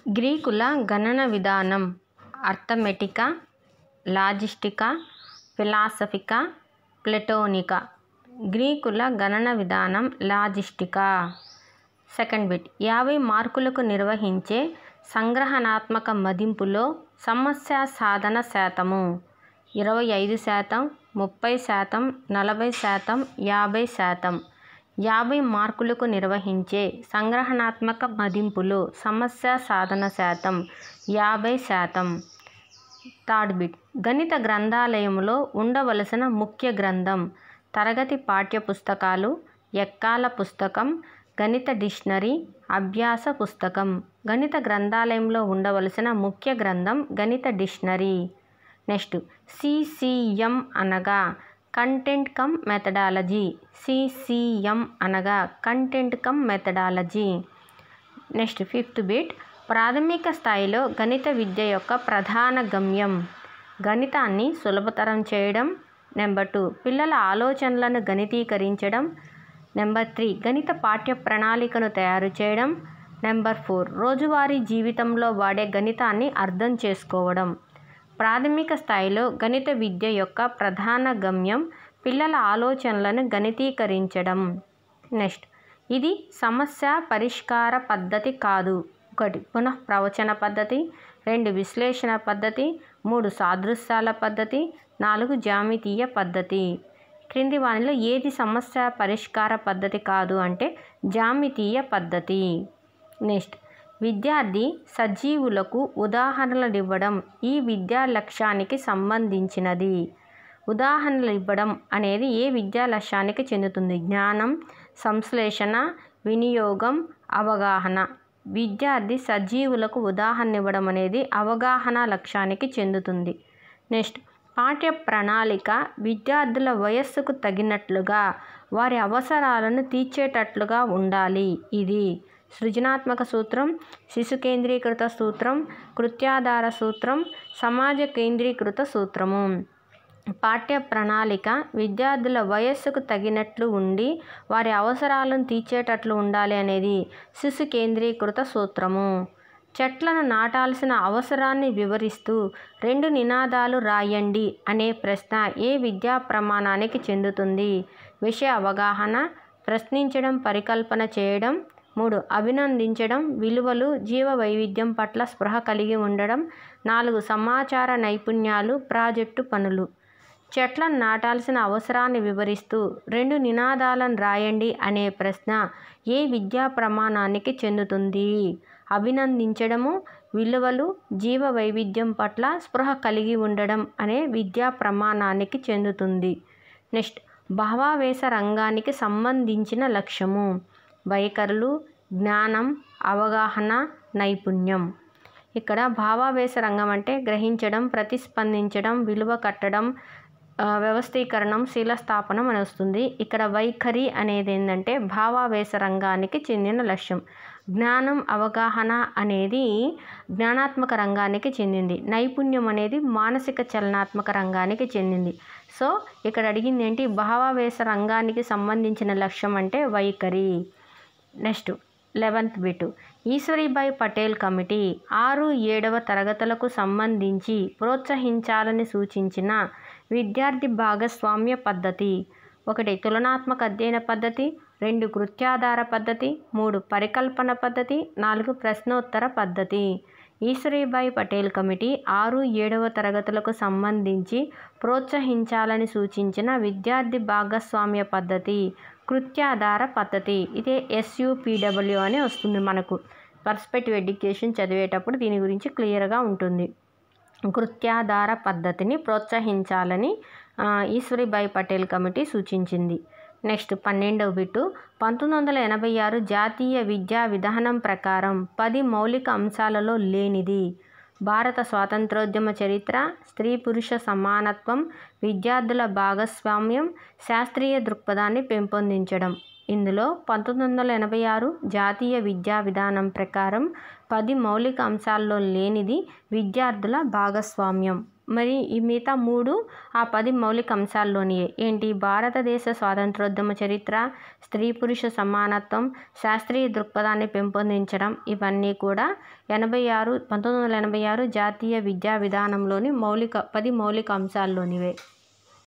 గ్రీకుల గణన విధానం అర్థమెటికా, లాజిస్టికా, ఫిలాసఫికా, ప్లెటోనికా. గ్రీకుల గణన విధానం లాజిస్టికా. సెకండ్ బిట్ 50 మార్కులకు నిర్వహించే సంగ్రహణాత్మక మదింపులో సమస్య సాధన శాతము 25%, 30%, 40%, 50%. 50 మార్కులకు నిర్వహించే సంగ్రహణాత్మక మదింపులో సమస్య సాధన శాతం 50%. థర్డ్ బిట్ గణిత గ్రంథాలయంలో ఉండవలసిన ముఖ్య గ్రంథం తరగతి పాఠ్యపుస్తకాలు, ఎక్కాల పుస్తకం, గణిత డిక్షనరీ, అభ్యాస పుస్తకం. గణిత గ్రంథాలయంలో ఉండవలసిన ముఖ్య గ్రంథం గణిత డిక్షనరీ. నెక్స్ట్ CCM అనగా కంటెంట్ కమ్ మెథడాలజీ. CCM అనగా content come methodology. Next fifth bit ప్రాథమిక స్థాయిలో గణిత విద్య యొక్క ప్రధాన గమ్యం గణితాన్ని సులభతరం చేయడం. నెంబర్ 2 పిల్లల ఆలోచనలను గణితీకరించడం. నెంబర్ 3 గణిత పాఠ్య ప్రణాళికను తయారు చేయడం. నెంబర్ 4 రోజువారీ జీవితంలో వాడే గణితాన్ని అర్థం చేసుకోవడం. ప్రాథమిక స్థాయిలో గణిత విద్య యొక్క ప్రధాన గమ్యం పిల్లల ఆలోచనలను గణితీకరించడం. నెక్స్ట్ ఇది సమస్య పరిష్కార పద్ధతి కాదు. 1 పునఃప్రవచన పద్ధతి, 2 విశ్లేషణ పద్ధతి, 3 సాదృశ్యాల పద్ధతి, 4 జ్యామితీయ పద్ధతి. క్రింది వానిలో ఏది సమస్య పరిష్కార పద్ధతి కాదు అంటే జ్యామితీయ పద్ధతి. నెక్స్ట్ విద్యార్థి సజీవులకు ఉదాహరణలు ఇవ్వడం ఈ విద్యా లక్ష్యానికి సంబంధించినది. ఉదాహరణలు ఇవ్వడం అనేది ఏ విద్యా లక్ష్యానికి చెందుతుంది? జ్ఞానం, సంశ్లేషణ, వినియోగం, అవగాహన. విద్యార్థి సజీవులకు ఉదాహరణ ఇవ్వడం అనేది అవగాహన లక్ష్యానికి చెందుతుంది. నెక్స్ట్ పాఠ్య ప్రణాళిక విద్యార్థుల వయస్సుకు తగినట్లుగా వారి అవసరాలను తీర్చేటట్లుగా ఉండాలి. ఇది సృజనాత్మక సూత్రం, శిశు కేంద్రీకృత సూత్రం, కృత్యాధార సూత్రం, సమాజ కేంద్రీకృత సూత్రము. పాఠ్య ప్రణాళిక విద్యార్థుల వయస్సుకు తగినట్లు ఉండి వారి అవసరాలను తీర్చేటట్లు ఉండాలి అనేది శిశు కేంద్రీకృత సూత్రము. చెట్లను నాటాల్సిన అవసరాన్ని వివరిస్తూ 2 నినాదాలు రాయండి అనే ప్రశ్న ఏ విద్యా ప్రమాణానికి చెందుతుంది? విషయ అవగాహన, ప్రశ్నించడం, పరికల్పన చేయడం. 3 అభినందించడం, విలువలు, జీవ వైవిధ్యం పట్ల స్పృహ కలిగి ఉండడం. 4 సమాచార నైపుణ్యాలు, ప్రాజెక్టు పనులు. చెట్లను నాటాల్సిన అవసరాన్ని వివరిస్తూ 2 నినాదాలను రాయండి అనే ప్రశ్న ఏ విద్యా ప్రమాణానికి చెందుతుంది? అభినందించడము, విలువలు, జీవ వైవిధ్యం పట్ల స్పృహ కలిగి ఉండడం అనే విద్యా ప్రమాణానికి చెందుతుంది. నెక్స్ట్ భావావేశ రంగానికి సంబంధించిన లక్ష్యము వైఖరులు, జ్ఞానం, అవగాహన, నైపుణ్యం. ఇక్కడ భావావేశ రంగం అంటే గ్రహించడం, ప్రతిస్పందించడం, విలువ కట్టడం, వ్యవస్థీకరణం, శీలస్థాపనం అని వస్తుంది. ఇక్కడ వైఖరి అనేది ఏంటంటే భావావేశ రంగానికి చెందిన లక్ష్యం. జ్ఞానం, అవగాహన అనేది జ్ఞానాత్మక రంగానికి చెందింది. నైపుణ్యం అనేది మానసిక చలనాత్మక రంగానికి చెందింది. సో ఇక్కడ అడిగింది ఏంటి? భావావేశ రంగానికి సంబంధించిన లక్ష్యం అంటే వైఖరి. Next 11th bit Eshwari Bai Patel committee 6, 7వ తరగతులకు సంబంధించి ప్రోత్సహించాలని సూచించిన విద్యార్థి భాగస్వామ్య పద్ధతి. 1 తులనాత్మక అధ్యయన పద్ధతి, 2 కృత్యాధార పద్ధతి, 3 పరికల్పన పద్ధతి, 4 ప్రశ్నోత్తర పద్ధతి. ఈశ్వరీబాయి పటేల్ కమిటీ 6, 7వ తరగతులకు సంబంధించి ప్రోత్సహించాలని సూచించిన విద్యార్థి భాగస్వామ్య పద్ధతి కృత్యాధార పద్ధతి. ఇదే SUPW అని వస్తుంది మనకు పర్స్పెక్టివ్ ఎడ్యుకేషన్ చదివేటప్పుడు దీని గురించి క్లియర్గా ఉంటుంది. కృత్యాధార పద్ధతిని ప్రోత్సహించాలని ఈశ్వరీబాయి పటేల్ కమిటీ సూచించింది. నెక్స్ట్ 12వ బిట్టు 1986 జాతీయ విద్యా విధానం ప్రకారం 10 మౌలిక అంశాలలో లేనిది. భారత స్వాతంత్రోద్యమ చరిత్ర, స్త్రీ పురుష సమానత్వం, విద్యార్థుల భాగస్వామ్యం, శాస్త్రీయ దృక్పథాన్ని పెంపొందించడం. ఇందులో 1986 జాతీయ విద్యా విధానం ప్రకారం 10 మౌలిక అంశాల్లో లేనిది విద్యార్థుల భాగస్వామ్యం. మరి ఈ మిగతా 3 ఆ 10 మౌలిక అంశాల్లోనియే. ఏంటి? భారతదేశ స్వాతంత్రోద్యమ చరిత్ర, స్త్రీ పురుష సమానత్వం, శాస్త్రీయ దృక్పథాన్ని పెంపొందించడం, ఇవన్నీ కూడా 1986 జాతీయ విద్యా విధానంలోని 10 మౌలిక అంశాల్లోనివే.